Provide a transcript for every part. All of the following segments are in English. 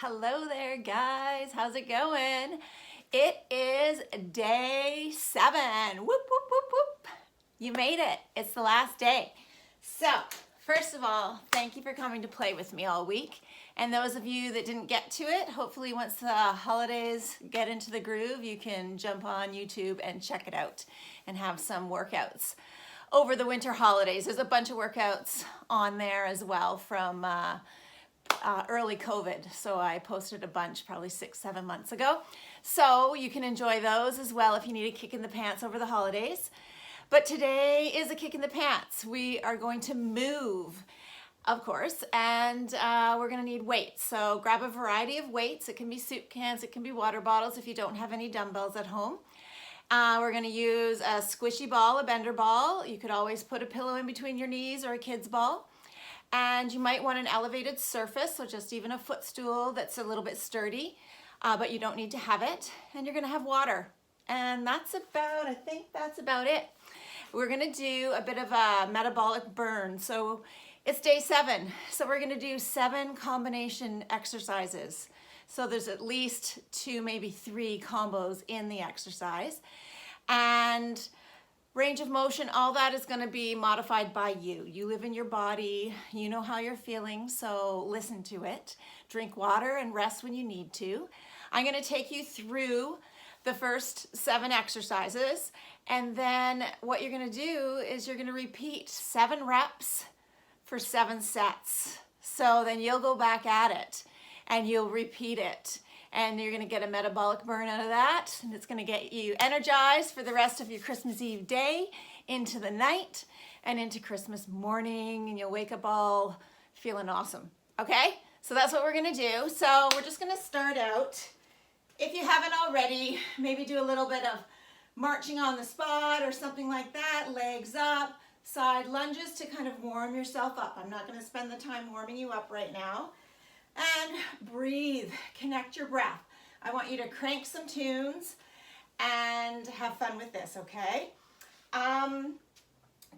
Hello there, guys. How's it going? It is day 7. Whoop, whoop, whoop, whoop. You made it. It's the last day. So, first of all, thank you for coming to play with me all week. And those of you that didn't get to it, hopefully once the holidays get into the groove, you can jump on YouTube and check it out and have some workouts over the winter holidays. There's a bunch of workouts on there as well from early COVID. So I posted a bunch probably 6-7 months ago. So you can enjoy those as well if you need a kick in the pants over the holidays. But today is a kick in the pants. We are going to move, of course, and we're gonna need weights. So grab a variety of weights. It can be soup cans, it can be water bottles if you don't have any dumbbells at home. We're gonna use a squishy ball, a bender ball. You could always put a pillow in between your knees or a kid's ball. And you might want an elevated surface, so just even a footstool that's a little bit sturdy, but you don't need to have it. And you're gonna have water. And I think that's about it. We're gonna do a bit of a metabolic burn. So it's day 7. So we're gonna do 7 combination exercises. So there's at least 2, maybe 3 combos in the exercise. And range of motion, all that is going to be modified by you. You live in your body, you know how you're feeling, so listen to it. Drink water and rest when you need to. I'm going to take you through the first 7 exercises, and then what you're going to do is you're going to repeat 7 reps for 7 sets. So then you'll go back at it and you'll repeat it. And you're gonna get a metabolic burn out of that, and it's gonna get you energized for the rest of your Christmas Eve day, into the night, and into Christmas morning, and you'll wake up all feeling awesome, okay? So that's what we're gonna do. So we're just gonna start out. If you haven't already, maybe do a little bit of marching on the spot or something like that, legs up, side lunges to kind of warm yourself up. I'm not gonna spend the time warming you up right now. And breathe, connect your breath. I want you to crank some tunes and have fun with this, okay?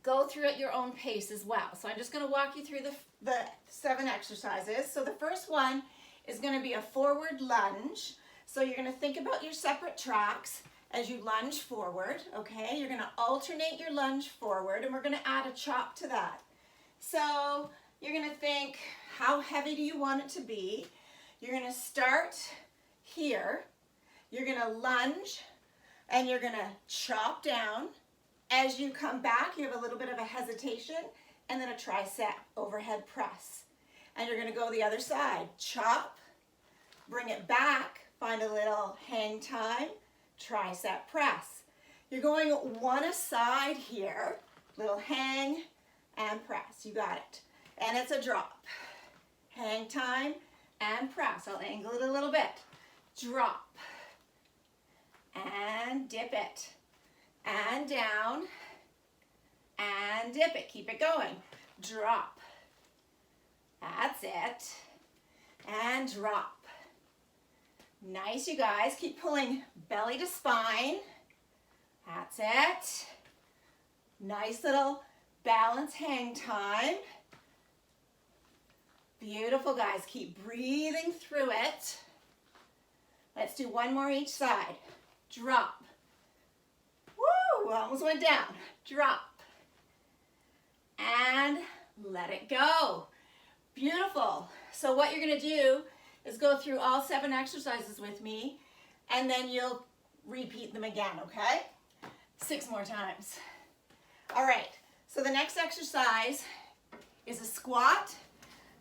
Go through at your own pace as well. So I'm just gonna walk you through the 7 exercises. So the first one is gonna be a forward lunge. So you're gonna think about your separate tracks as you lunge forward, okay? You're gonna alternate your lunge forward, and we're gonna add a chop to that. So you're gonna think, how heavy do you want it to be? You're gonna start here. You're gonna lunge and you're gonna chop down. As you come back, you have a little bit of a hesitation, and then a tricep overhead press. And you're gonna go the other side. Chop, bring it back, find a little hang time, tricep press. You're going one aside here, little hang and press. You got it. And it's a drop. Hang time and press. I'll angle it a little bit. Drop. And dip it. And down. And dip it. Keep it going. Drop. That's it. And drop. Nice, you guys. Keep pulling belly to spine. That's it. Nice little balance hang time. Beautiful, guys. Keep breathing through it. Let's do one more each side. Drop. Woo! Almost went down. Drop. And let it go. Beautiful. So what you're going to do is go through all 7 exercises with me, and then you'll repeat them again, okay? 6 more times. All right. So the next exercise is a squat.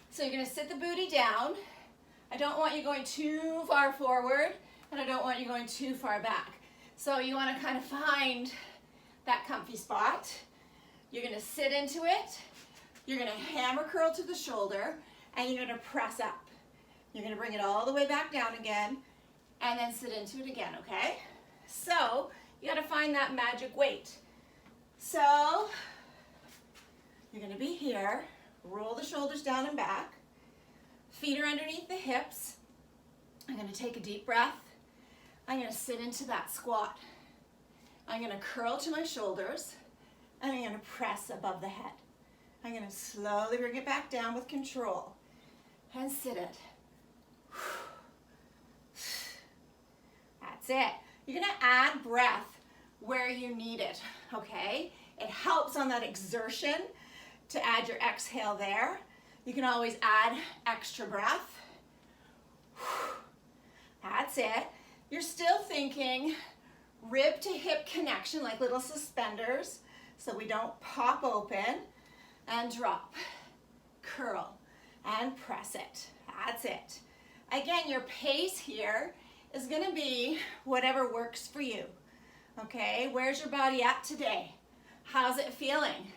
So you're gonna sit the booty down. I don't want you going too far forward, and I don't want you going too far back. So you wanna kind of find that comfy spot. You're gonna sit into it. You're gonna hammer curl to the shoulder, and you're gonna press up. You're gonna bring it all the way back down again, and then sit into it again, okay? So you gotta find that magic weight. So you're gonna be here. Roll the shoulders down and back. Feet are underneath the hips. I'm going to take a deep breath. I'm going to sit into that squat. I'm going to curl to my shoulders, and I'm going to press above the head. I'm going to slowly bring it back down with control and sit it. That's it. You're gonna add breath where you need it, okay? It helps on that exertion to add your exhale there. You can always add extra breath. That's it. You're still thinking rib to hip connection, like little suspenders, so we don't pop open, and drop, curl, and press it. That's it. Again, your pace here is gonna be whatever works for you, okay? Where's your body at today? How's it feeling?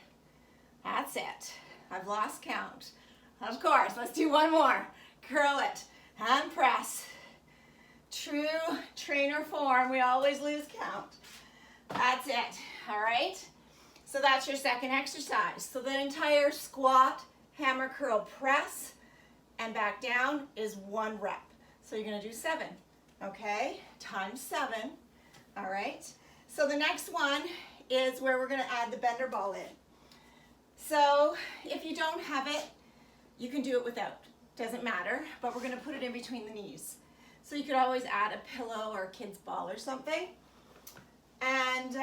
That's it. I've lost count. Of course, let's do one more. Curl it and press. True trainer form, we always lose count. That's it, all right? So that's your second exercise. So the entire squat, hammer, curl, press, and back down is 1 rep. So you're gonna do 7, okay? Times 7, all right? So the next one is where we're gonna add the bender ball in. So if you don't have it, you can do it without, doesn't matter, but we're gonna put it in between the knees. So you could always add a pillow or a kid's ball or something. And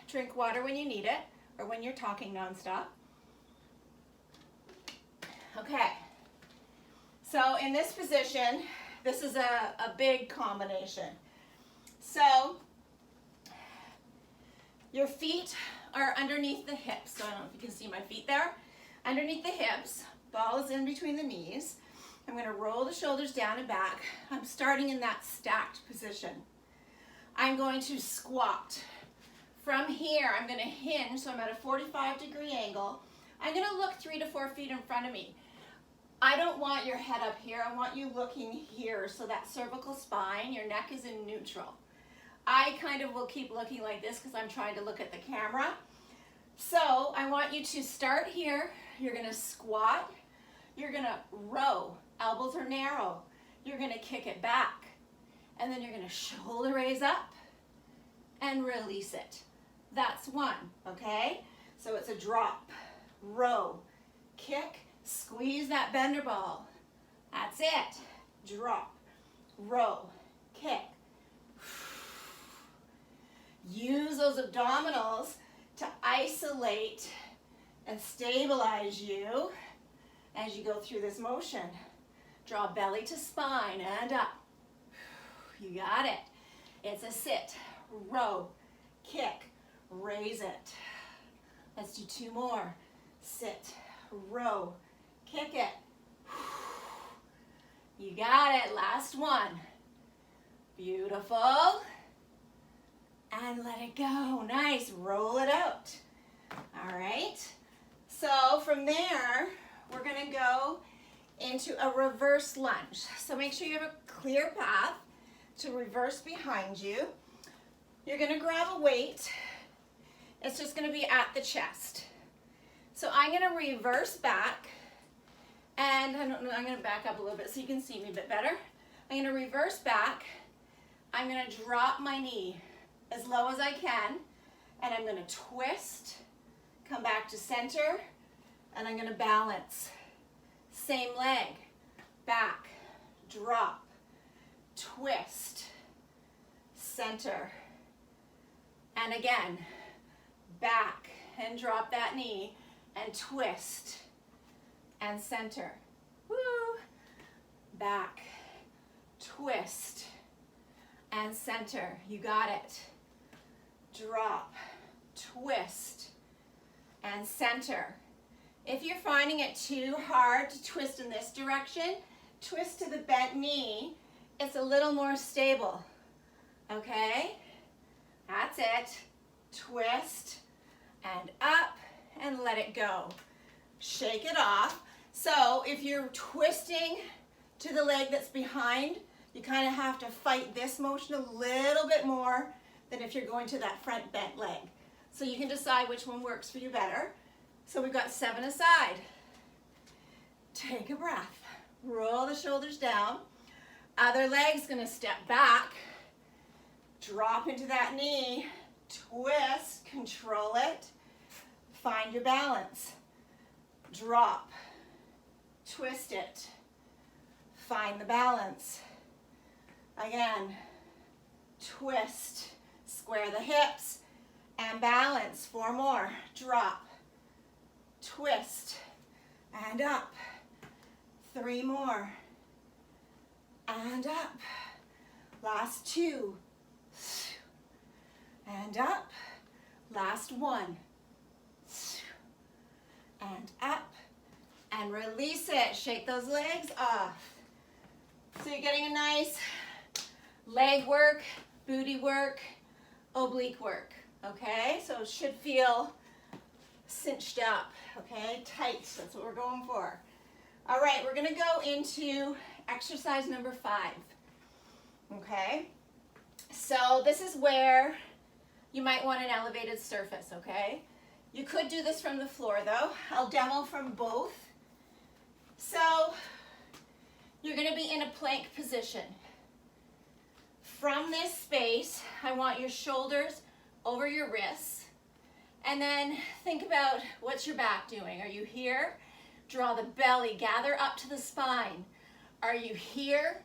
drink water when you need it, or when you're talking nonstop. Okay, so in this position, this is a big combination. So your feet are underneath the hips. So I don't know if you can see my feet there. Underneath the hips, ball is in between the knees. I'm going to roll the shoulders down and back. I'm starting in that stacked position. I'm going to squat. From here, I'm going to hinge, so I'm at a 45-degree angle. I'm going to look 3 to 4 feet in front of me. I don't want your head up here. I want you looking here, so that cervical spine, your neck is in neutral. I kind of will keep looking like this because I'm trying to look at the camera. So I want you to start here. You're going to squat. You're going to row. Elbows are narrow. You're going to kick it back. And then you're going to shoulder raise up and release it. That's 1, okay? So it's a drop, row, kick, squeeze that bender ball. That's it. Drop, row, kick. Use those abdominals to isolate and stabilize you as you go through this motion. Draw belly to spine and up. You got it. It's a sit, row, kick, raise it. Let's do 2 more. Sit, row, kick it. You got it. Last one. Beautiful. And let it go. Nice. Roll it out. All right. So from there, we're going to go into a reverse lunge. So make sure you have a clear path to reverse behind you. You're going to grab a weight. It's just going to be at the chest. So I'm going to reverse back, and I'm going to back up a little bit so you can see me a bit better. I'm going to reverse back. I'm going to drop my knee as low as I can, and I'm going to twist, come back to center, and I'm going to balance. Same leg, back, drop, twist, center, and again, back, and drop that knee, and twist, and center. Woo! Back, twist, and center. You got it. Drop, twist, and center. If you're finding it too hard to twist in this direction, twist to the bent knee. It's a little more stable. Okay? That's it. Twist and up and let it go. Shake it off. So if you're twisting to the leg that's behind, you kind of have to fight this motion a little bit more than if you're going to that front bent leg. So you can decide which one works for you better. So we've got 7 aside. Take a breath. Roll the shoulders down. Other leg's gonna step back. Drop into that knee. Twist, control it. Find your balance. Drop. Twist it. Find the balance. Again. twist, square the hips, and balance. 4 more, drop, twist, and up. 3 more, and up. Last 2, and up. Last 1, and up, and release it. Shake those legs off. So you're getting a nice leg work, booty work, oblique work, okay? So it should feel cinched up, okay? Tight, that's what we're going for. All right, we're gonna go into exercise number 5, okay? So this is where you might want an elevated surface, okay? You could do this from the floor though. I'll demo from both. So you're gonna be in a plank position. From this space, I want your shoulders over your wrists. And then think about what's your back doing. Are you here? Draw the belly, gather up to the spine. Are you here?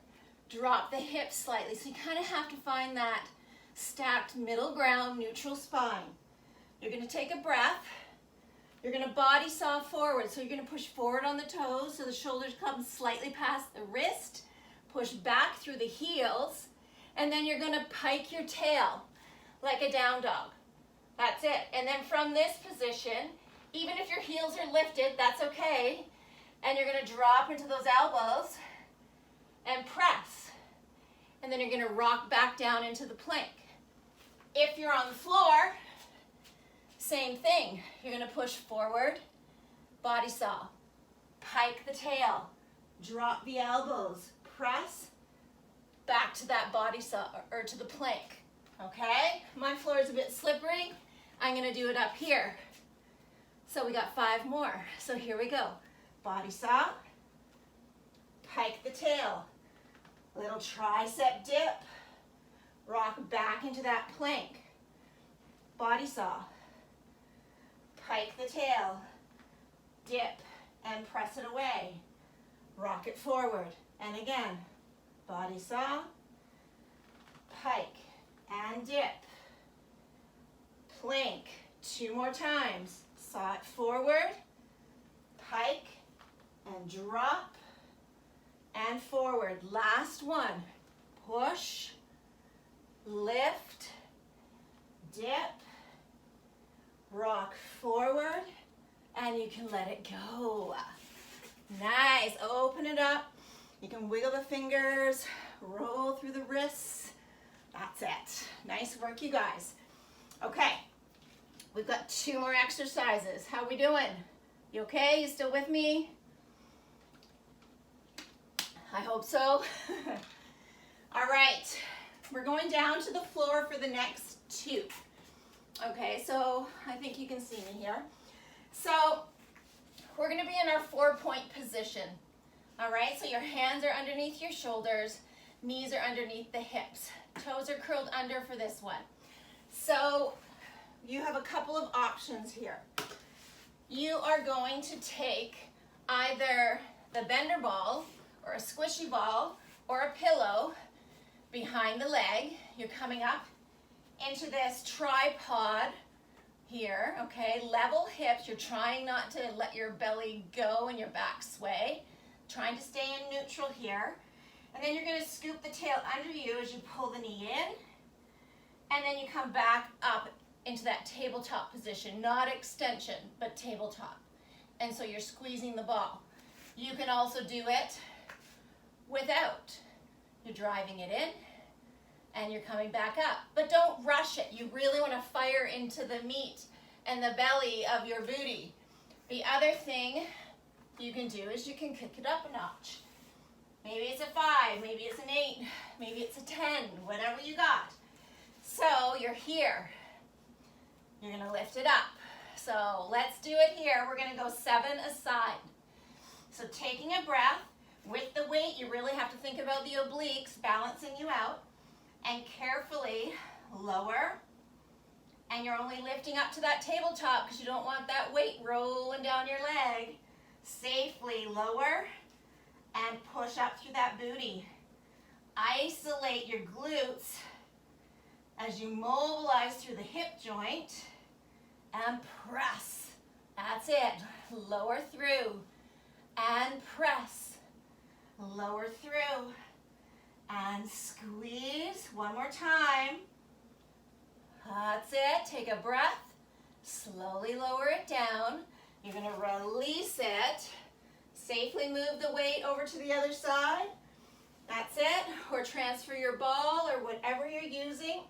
Drop the hips slightly. So you kind of have to find that stacked middle ground, neutral spine. You're gonna take a breath. You're gonna body saw forward. So you're gonna push forward on the toes so the shoulders come slightly past the wrist. Push back through the heels. And then you're gonna pike your tail like a down dog. That's it. And then from this position, even if your heels are lifted, that's okay. And you're gonna drop into those elbows and press. And then you're gonna rock back down into the plank. If you're on the floor, same thing. You're gonna push forward, body saw, pike the tail, drop the elbows, press, back to that body saw, or to the plank, okay? My floor is a bit slippery. I'm gonna do it up here. So we got 5 more. So here we go. Body saw, pike the tail, little tricep dip, rock back into that plank, body saw, pike the tail, dip, and press it away, rock it forward, and again, body saw, pike, and dip, plank, 2 more times, saw it forward, pike, and drop, and forward. Last one, push, lift, dip, rock forward, and you can let it go. Nice, open it up. You can wiggle the fingers, roll through the wrists. That's it. Nice work, you guys. Okay, we've got 2 more exercises. How we doing? You okay? You still with me? I hope so. All right, we're going down to the floor for the next 2. Okay, so I think you can see me here. So we're gonna be in our 4-point position. All right, so your hands are underneath your shoulders, knees are underneath the hips. Toes are curled under for this one. So you have a couple of options here. You are going to take either the bender ball or a squishy ball or a pillow behind the leg. You're coming up into this tripod here, okay? Level hips. You're trying not to let your belly go and your back sway. Trying to stay in neutral here. And then you're going to scoop the tail under you as you pull the knee in. And then you come back up into that tabletop position. Not extension, but tabletop. And so you're squeezing the ball. You can also do it without. You're driving it in and you're coming back up. But don't rush it. You really want to fire into the meat and the belly of your booty. The other thing you can do is you can kick it up a notch. Maybe it's a 5, maybe it's an 8, maybe it's a 10, whatever you got. So you're here. You're going to lift it up. So let's do it here. We're going to go 7 aside. So taking a breath. With the weight, you really have to think about the obliques balancing you out. And carefully lower. And you're only lifting up to that tabletop because you don't want that weight rolling down your leg. Safely lower and push up through that booty. Isolate your glutes as you mobilize through the hip joint and press. That's it. Lower through and press. Lower through and squeeze. One more time. That's it. Take a breath. Slowly lower it down. You're going to release it. Safely move the weight over to the other side. That's it. Or transfer your ball or whatever you're using.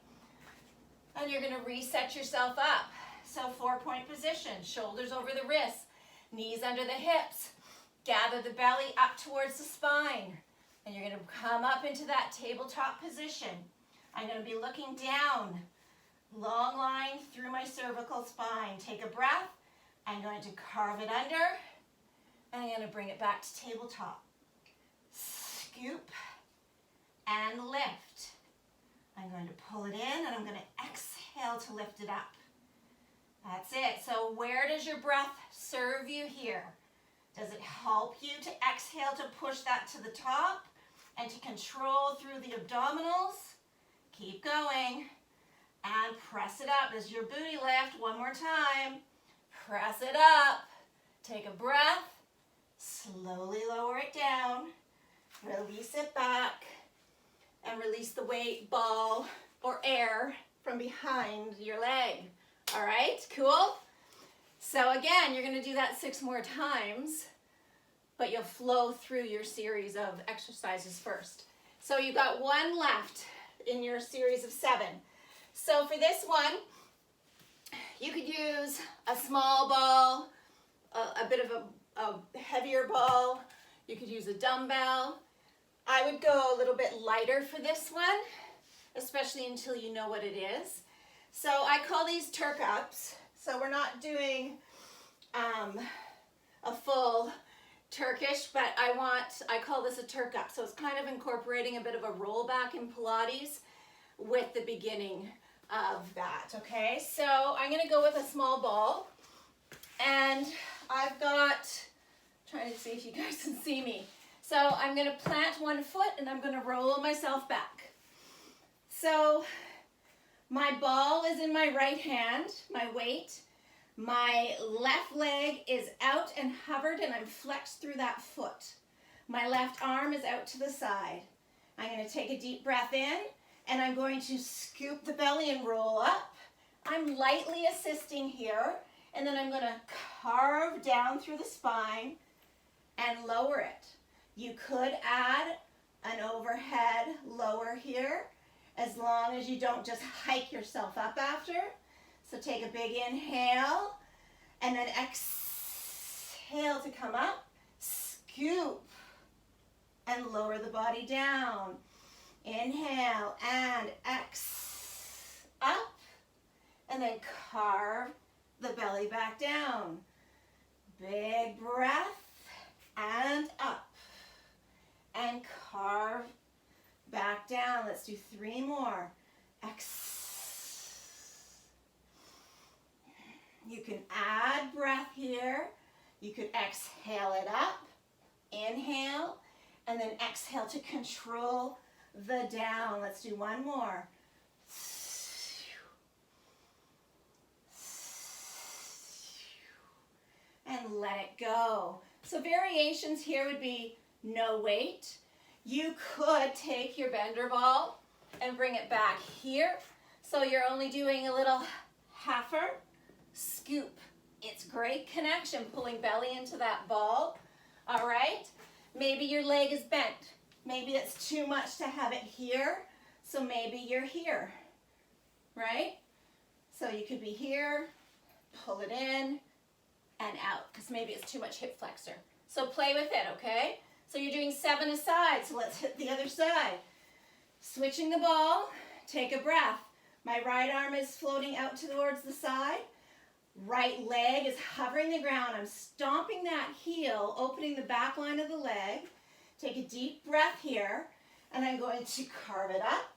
And you're going to reset yourself up. So 4-point position. Shoulders over the wrists. Knees under the hips. Gather the belly up towards the spine. And you're going to come up into that tabletop position. I'm going to be looking down. Long line through my cervical spine. Take a breath. I'm going to carve it under. And I'm going to bring it back to tabletop. Scoop and lift. I'm going to pull it in and I'm going to exhale to lift it up. That's it. So where does your breath serve you here? Does it help you to exhale to push that to the top and to control through the abdominals? Keep going and press it up as your booty lift. One more time. Press it up. Take a breath. Slowly lower it down. Release it back. And release the weight, ball, or air from behind your leg. All right, cool? So again, you're going to do that 6 more times, but you'll flow through your series of exercises first. So you've got 1 left in your series of 7. So for this one, you could use a small ball, a bit of a heavier ball. You could use a dumbbell. I would go a little bit lighter for this one, especially until you know what it is. So I call these Turk ups. So we're not doing a full Turkish, but I call this a Turk up. So it's kind of incorporating a bit of a rollback in Pilates with the beginning of that, okay? So I'm gonna go with a small ball, and I've got, trying to see if you guys can see me. So I'm gonna plant one foot and I'm gonna roll myself back. So my ball is in my right hand, my weight. My left leg is out and hovered and I'm flexed through that foot. My left arm is out to the side. I'm gonna take a deep breath in and I'm going to scoop the belly and roll up. I'm lightly assisting here, and then I'm gonna carve down through the spine and lower it. You could add an overhead lower here, as long as you don't just hike yourself up after. So take a big inhale, and then exhale to come up, scoop, and lower the body down. Inhale and up, and then carve the belly back down. Big breath and up, and carve back down. Let's do 3 more. You can add breath here. You could exhale it up, inhale, and then exhale to control the down. Let's do 1 more. And let it go. So variations here would be no weight. You could take your bender ball and bring it back here. So you're only doing a little halfer scoop. It's great connection, pulling belly into that ball. All right. Maybe your leg is bent. Maybe it's too much to have it here, so maybe you're here, right? So you could be here, pull it in, and out, because maybe it's too much hip flexor. So play with it, okay? So you're doing 7 aside, so let's hit the other side. Switching the ball, take a breath. My right arm is floating out towards the side. Right leg is hovering the ground. I'm stomping that heel, opening the back line of the leg. Take a deep breath here, and I'm going to carve it up.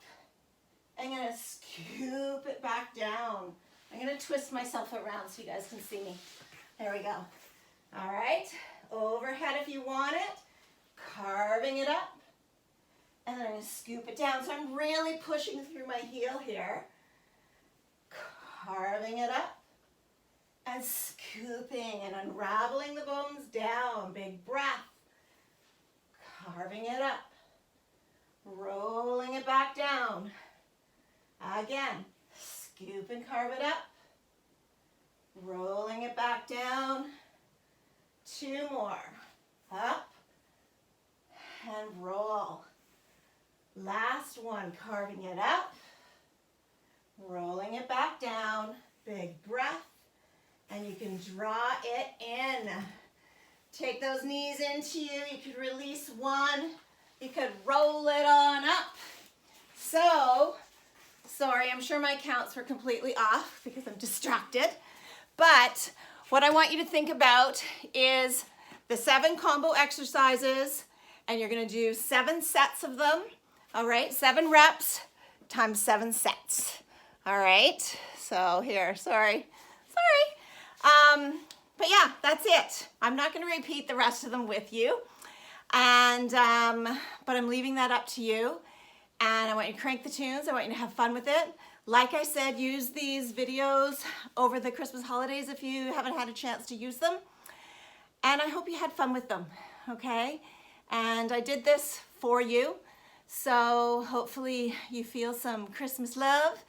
I'm going to scoop it back down. I'm going to twist myself around so you guys can see me. There we go. All right, overhead if you want it, carving it up, and then I'm going to scoop it down. So I'm really pushing through my heel here. carving it up and scooping and unraveling the bones down. Big breath. Carving it up. Rolling it back down. Again, scoop and carve it up. Rolling it back down. 2 more. Up and roll. Last one, carving it up. Rolling it back down. Big breath. And you can draw it in. Take those knees into you. You could release one. You could roll it on up. So, sorry, I'm sure my counts were completely off because I'm distracted. But what I want you to think about is the 7 combo exercises, and you're going to do 7 sets of them. All right, 7 reps times 7 sets. All right, so here, sorry. But yeah, that's it. I'm not going to repeat the rest of them with you, and but I'm leaving that up to you. And I want you to crank the tunes. I want you to have fun with it. Like I said, use these videos over the Christmas holidays if you haven't had a chance to use them. And I hope you had fun with them, okay? And I did this for you, so hopefully you feel some Christmas love.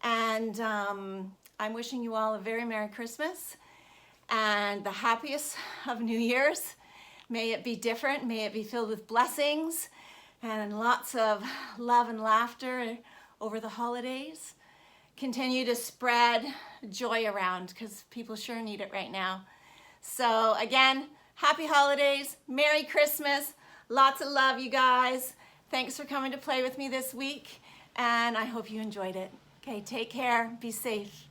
And I'm wishing you all a very Merry Christmas and the happiest of New Year's. May it be different. May it be filled with blessings and lots of love and laughter over the holidays. Continue to spread joy around because people sure need it right now. So again, happy holidays, Merry Christmas, lots of love, you guys. Thanks for coming to play with me this week, and I hope you enjoyed it. Okay, take care, be safe.